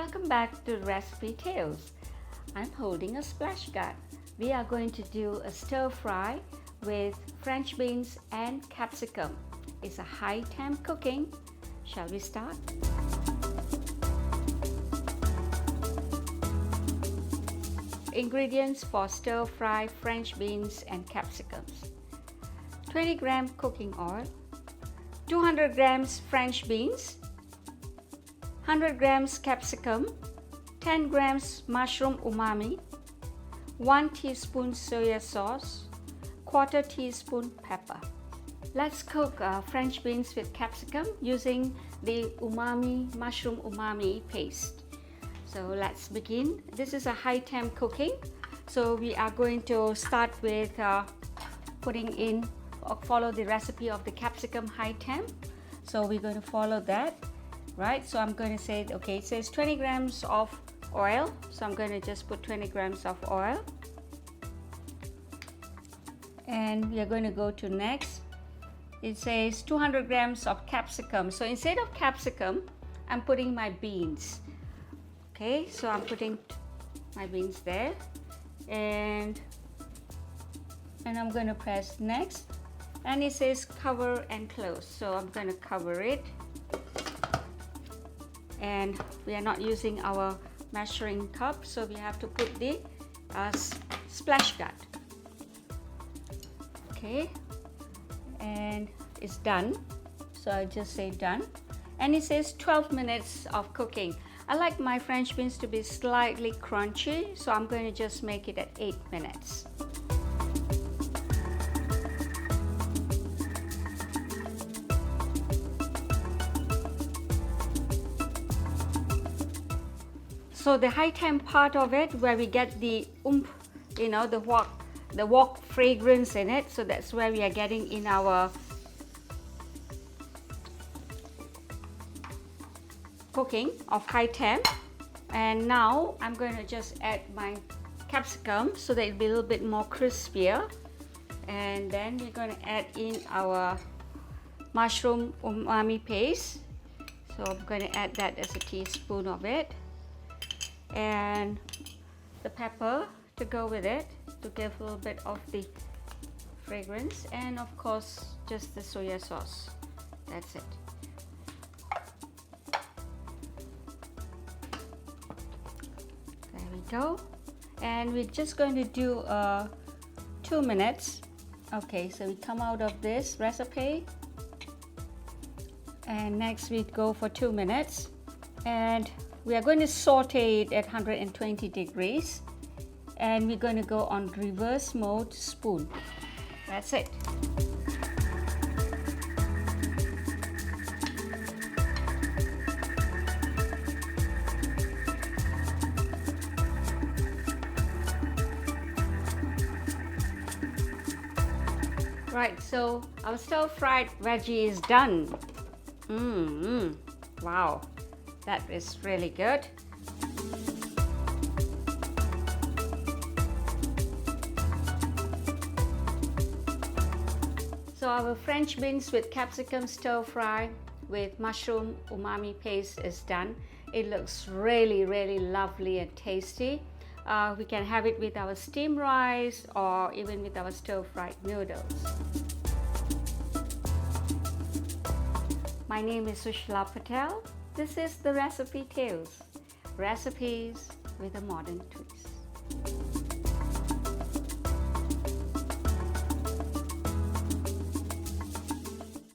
Welcome back to Recipe Tales. I'm holding a splash guard. We are going to do a stir fry with French beans and capsicum. It's a high temp cooking. Shall we start? Ingredients for stir fry French beans and capsicums: 20 gram cooking oil, 200 grams French beans, 100 grams capsicum, 10 grams mushroom-umami, 1 teaspoon soya sauce, quarter teaspoon pepper. Let's cook French beans with capsicum using the mushroom-umami paste. So let's begin. This is a high temp cooking. So we are going to start with follow the recipe of the capsicum high temp. So we're going to follow that, right? So I'm going to say, okay, it says 20 grams of oil. So I'm going to just put 20 grams of oil. And we are going to go to next. It says 200 grams of capsicum. So instead of capsicum, I'm putting my beans. Okay, so I'm putting my beans there, and I'm going to press next, and it says cover and close. So I'm going to cover it, and we are not using our measuring cup, so we have to put the splash guard. Okay, and it's done. So I just say done, and it says 12 minutes of cooking. I like my French beans to be slightly crunchy, so I'm going to just make it at 8 minutes. So the high temp part of it, where we get the the wok fragrance in it, so that's where we are getting in our cooking of high temp. And now I'm going to just add my capsicum so that it'll be a little bit more crispier, and then we're going to add in our mushroom umami paste. So I'm going to add that as a teaspoon of it, and the pepper to go with it to give a little bit of the fragrance, and of course just the soya sauce. That's it. Go, and we're just going to do 2 minutes. Okay, so we come out of this recipe, and next we go for 2 minutes, and we are going to saute it at 120 degrees, and we're going to go on reverse mode spoon. That's it. Right, so our stir-fried veggie is done. Wow, that is really good. So our French beans with capsicum stir-fry with mushroom umami paste is done. It looks really, really lovely and tasty. We can have it with our steamed rice or even with our stir-fried noodles. My name is Sushila Patel. This is the Recipe Tales, recipes with a modern twist.